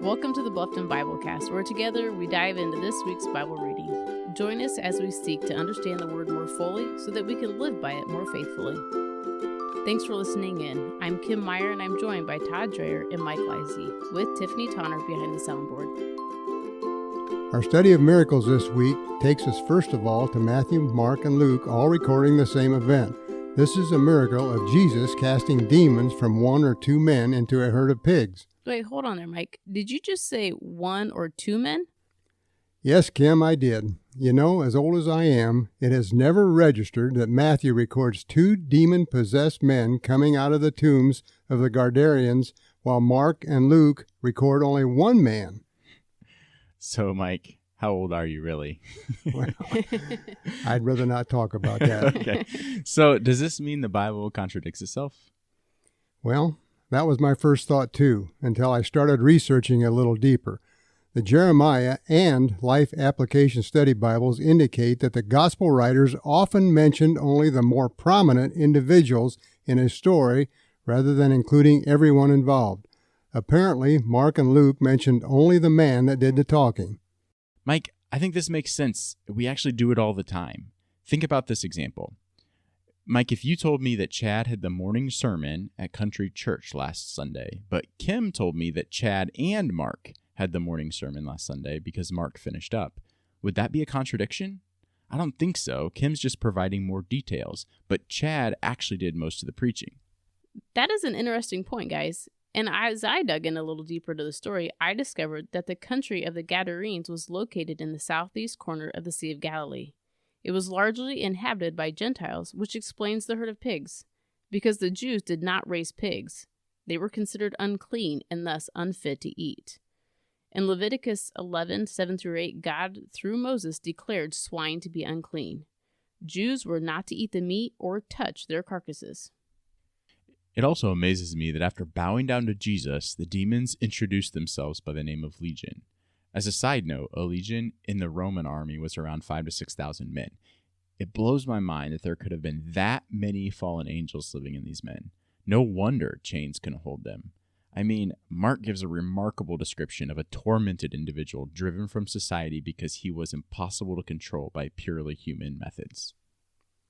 Welcome to the Bluffton Biblecast, where together we dive into this week's Bible reading. Join us as we seek to understand the Word more fully so that we can live by it more faithfully. Thanks for listening in. I'm Kim Meyer, and I'm joined by Todd Dreyer and Mike Lisey, with Tiffany Tonner behind the soundboard. Our study of miracles this week takes us first of all to Matthew, Mark, and Luke, all recording the same event. This is a miracle of Jesus casting demons from one or two men into a herd of pigs. Wait, hold on there, Mike. Did you just say one or two men? Yes, Kim, I did. You know, as old as I am, it has never registered that Matthew records two demon-possessed men coming out of the tombs of the Gardarians, while Mark and Luke record only one man. So, Mike, how old are you really? Well, I'd rather not talk about that. Okay. So, does this mean the Bible contradicts itself? Well, that was my first thought, too, until I started researching a little deeper. The Jeremiah and Life Application Study Bibles indicate that the Gospel writers often mentioned only the more prominent individuals in a story rather than including everyone involved. Apparently, Mark and Luke mentioned only the man that did the talking. Mike, I think this makes sense. We actually do it all the time. Think about this example. Mike, if you told me that Chad had the morning sermon at Country Church last Sunday, but Kim told me that Chad and Mark had the morning sermon last Sunday because Mark finished up, would that be a contradiction? I don't think so. Kim's just providing more details, but Chad actually did most of the preaching. That is an interesting point, guys. And as I dug in a little deeper to the story, I discovered that the country of the Gadarenes was located in the southeast corner of the Sea of Galilee. It was largely inhabited by Gentiles, which explains the herd of pigs, because the Jews did not raise pigs. They were considered unclean and thus unfit to eat. In Leviticus 11:7-8, God, through Moses, declared swine to be unclean. Jews were not to eat the meat or touch their carcasses. It also amazes me that after bowing down to Jesus, the demons introduced themselves by the name of Legion. As a side note, a legion in the Roman army was around 5,000 to 6,000 men. It blows my mind that there could have been that many fallen angels living in these men. No wonder chains couldn't hold them. I mean, Mark gives a remarkable description of a tormented individual driven from society because he was impossible to control by purely human methods.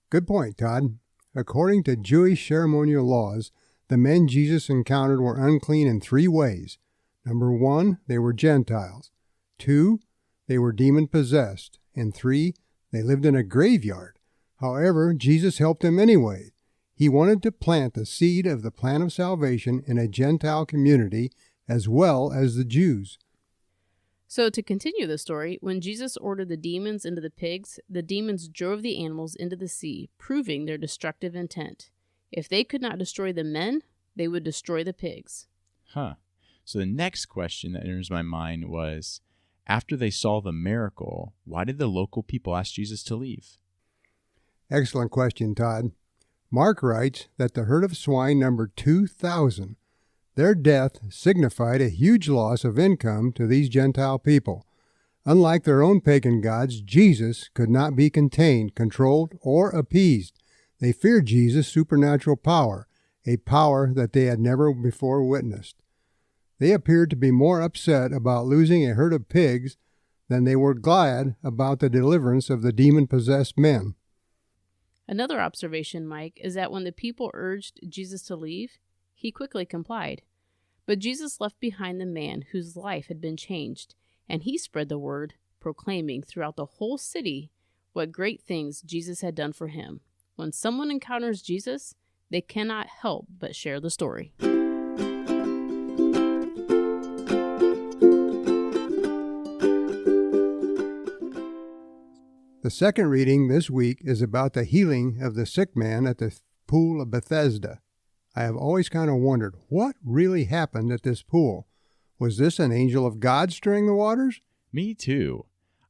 Good point, Todd. According to Jewish ceremonial laws, the men Jesus encountered were unclean in three ways. Number one, they were Gentiles. 2, they were demon-possessed. And 3, they lived in a graveyard. However, Jesus helped them anyway. He wanted to plant the seed of the plan of salvation in a Gentile community as well as the Jews. So to continue the story, when Jesus ordered the demons into the pigs, the demons drove the animals into the sea, proving their destructive intent. If they could not destroy the men, they would destroy the pigs. So the next question that enters my mind was, after they saw the miracle, why did the local people ask Jesus to leave? Excellent question, Todd. Mark writes that the herd of swine numbered 2,000. Their death signified a huge loss of income to these Gentile people. Unlike their own pagan gods, Jesus could not be contained, controlled, or appeased. They feared Jesus' supernatural power, a power that they had never before witnessed. They appeared to be more upset about losing a herd of pigs than they were glad about the deliverance of the demon-possessed men. Another observation, Mike, is that when the people urged Jesus to leave, he quickly complied. But Jesus left behind the man whose life had been changed, and he spread the word, proclaiming throughout the whole city what great things Jesus had done for him. When someone encounters Jesus, they cannot help but share the story. The second reading this week is about the healing of the sick man at the pool of Bethesda. I have always kind of wondered, what really happened at this pool? Was this an angel of God stirring the waters? Me too.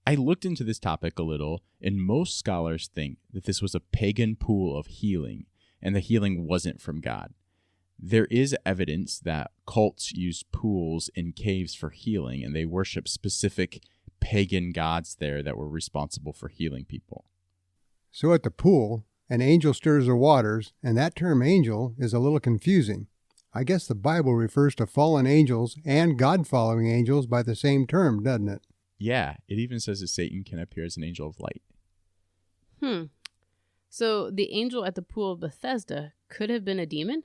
I looked into this topic a little, and most scholars think that this was a pagan pool of healing, and the healing wasn't from God. There is evidence that cults used pools in caves for healing, and they worship specific pagan gods there that were responsible for healing people. So at the pool, an angel stirs the waters, and that term angel is a little confusing. I guess the Bible refers to fallen angels and God-following angels by the same term, doesn't it? Yeah, it even says that Satan can appear as an angel of light. So the angel at the pool of Bethesda could have been a demon?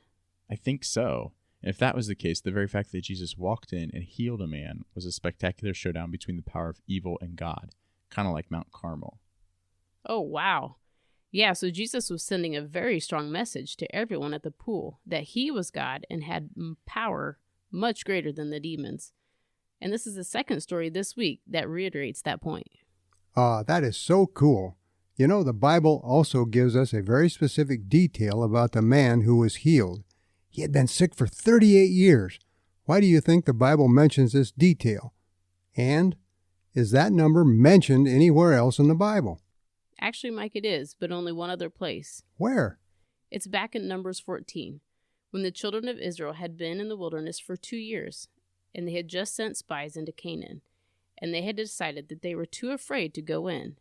I think so. And if that was the case, the very fact that Jesus walked in and healed a man was a spectacular showdown between the power of evil and God, kind of like Mount Carmel. Oh, wow. Yeah, so Jesus was sending a very strong message to everyone at the pool that he was God and had power much greater than the demons. And this is the second story this week that reiterates that point. That is so cool. You know, the Bible also gives us a very specific detail about the man who was healed. He had been sick for 38 years. Why do you think the Bible mentions this detail? And is that number mentioned anywhere else in the Bible? Actually, Mike, it is, but only one other place. Where? It's back in Numbers 14, when the children of Israel had been in the wilderness for 2 years, and they had just sent spies into Canaan, and they had decided that they were too afraid to go in.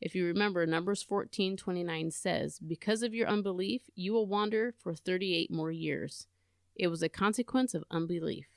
If you remember, Numbers 14:29 says, "Because of your unbelief, you will wander for 38 more years." It was a consequence of unbelief.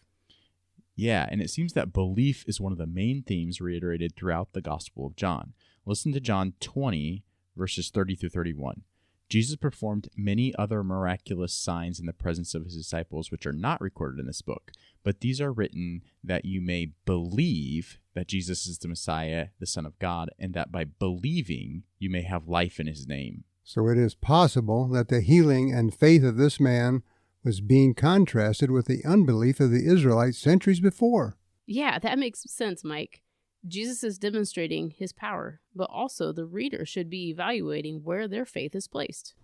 Yeah, and it seems that belief is one of the main themes reiterated throughout the Gospel of John. Listen to John 20, verses 30 through 31. Jesus performed many other miraculous signs in the presence of his disciples, which are not recorded in this book, but these are written that you may believe that Jesus is the Messiah, the Son of God, and that by believing you may have life in his name. So it is possible that the healing and faith of this man was being contrasted with the unbelief of the Israelites centuries before. Yeah, that makes sense, Mike. Jesus is demonstrating his power, but also the reader should be evaluating where their faith is placed.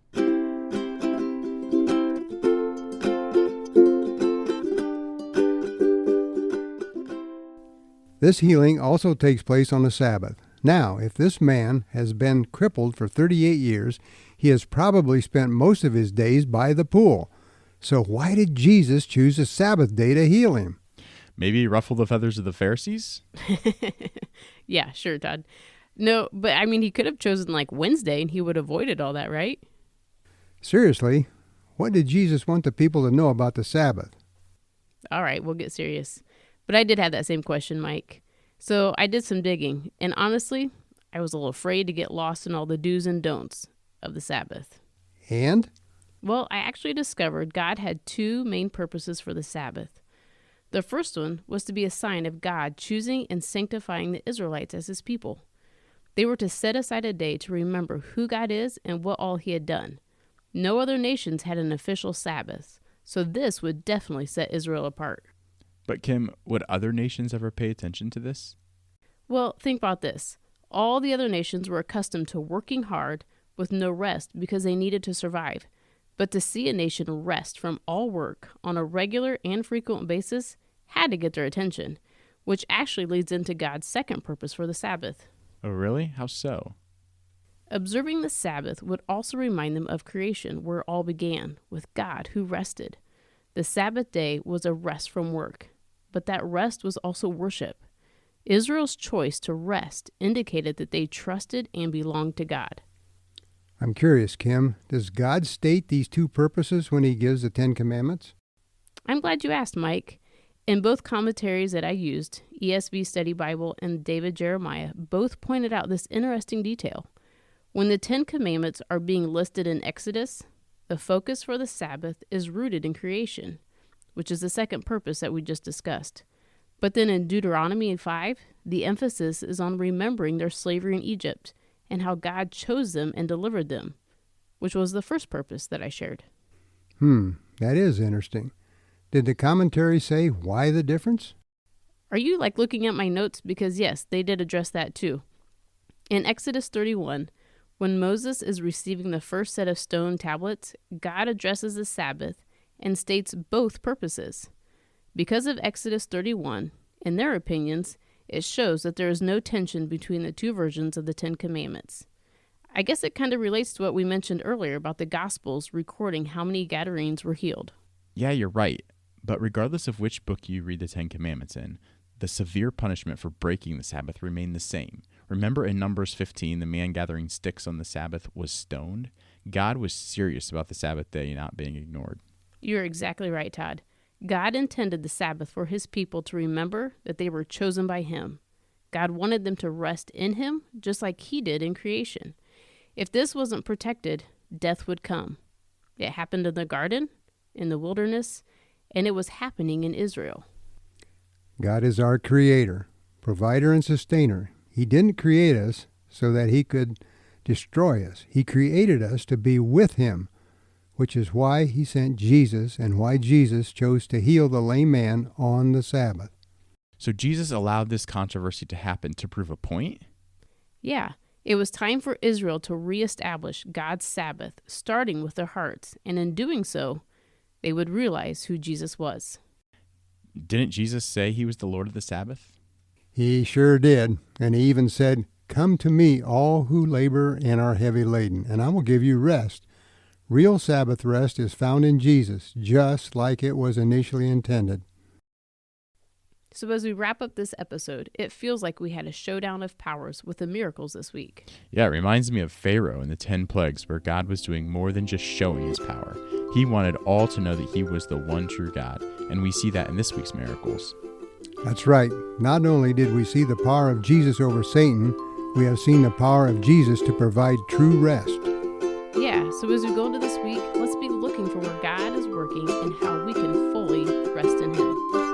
This healing also takes place on the Sabbath. Now, if this man has been crippled for 38 years, he has probably spent most of his days by the pool. So why did Jesus choose a Sabbath day to heal him? Maybe ruffle the feathers of the Pharisees? Yeah, sure, Todd. No, but I mean, he could have chosen like Wednesday and he would have avoided all that, right? Seriously, what did Jesus want the people to know about the Sabbath? All right, we'll get serious. But I did have that same question, Mike. So I did some digging, and honestly, I was a little afraid to get lost in all the do's and don'ts of the Sabbath. And? Well, I actually discovered God had two main purposes for the Sabbath. The first one was to be a sign of God choosing and sanctifying the Israelites as his people. They were to set aside a day to remember who God is and what all he had done. No other nations had an official Sabbath, so this would definitely set Israel apart. But Kim, would other nations ever pay attention to this? Well, think about this. All the other nations were accustomed to working hard with no rest because they needed to survive. But to see a nation rest from all work on a regular and frequent basis had to get their attention, which actually leads into God's second purpose for the Sabbath. Oh, really? How so? Observing the Sabbath would also remind them of creation, where it all began, with God who rested. The Sabbath day was a rest from work, but that rest was also worship. Israel's choice to rest indicated that they trusted and belonged to God. I'm curious, Kim, does God state these two purposes when he gives the Ten Commandments? I'm glad you asked, Mike. In both commentaries that I used, ESV Study Bible and David Jeremiah both pointed out this interesting detail. When the Ten Commandments are being listed in Exodus, the focus for the Sabbath is rooted in creation, which is the second purpose that we just discussed. But then in Deuteronomy 5, the emphasis is on remembering their slavery in Egypt and how God chose them and delivered them, which was the first purpose that I shared. That is interesting. Did the commentary say why the difference? Are you looking at my notes? Because yes, they did address that too. In Exodus 31, when Moses is receiving the first set of stone tablets, God addresses the Sabbath and states both purposes. Because of Exodus 31, in their opinions, it shows that there is no tension between the two versions of the Ten Commandments. I guess it kind of relates to what we mentioned earlier about the Gospels recording how many Gadarenes were healed. Yeah, you're right. But regardless of which book you read the Ten Commandments in, the severe punishment for breaking the Sabbath remained the same. Remember in Numbers 15, the man gathering sticks on the Sabbath was stoned? God was serious about the Sabbath day not being ignored. You're exactly right, Todd. God intended the Sabbath for his people to remember that they were chosen by him. God wanted them to rest in him just like he did in creation. If this wasn't protected, death would come. It happened in the garden, in the wilderness, and it was happening in Israel. God is our creator, provider, and sustainer. He didn't create us so that he could destroy us. He created us to be with him, which is why he sent Jesus and why Jesus chose to heal the lame man on the Sabbath. So Jesus allowed this controversy to happen to prove a point? Yeah, it was time for Israel to reestablish God's Sabbath, starting with their hearts, and in doing so, they would realize who Jesus was. Didn't Jesus say he was the Lord of the Sabbath? He sure did, and he even said, "Come to me, all who labor and are heavy laden, and I will give you rest." Real Sabbath rest is found in Jesus, just like it was initially intended. So as we wrap up this episode, it feels like we had a showdown of powers with the miracles this week. Yeah, it reminds me of Pharaoh and the 10 plagues, where God was doing more than just showing his power. He wanted all to know that he was the one true God, and we see that in this week's miracles. That's right. Not only did we see the power of Jesus over Satan, we have seen the power of Jesus to provide true rest. Yeah, so as we go into this week, let's be looking for where God is working and how we can fully rest in him.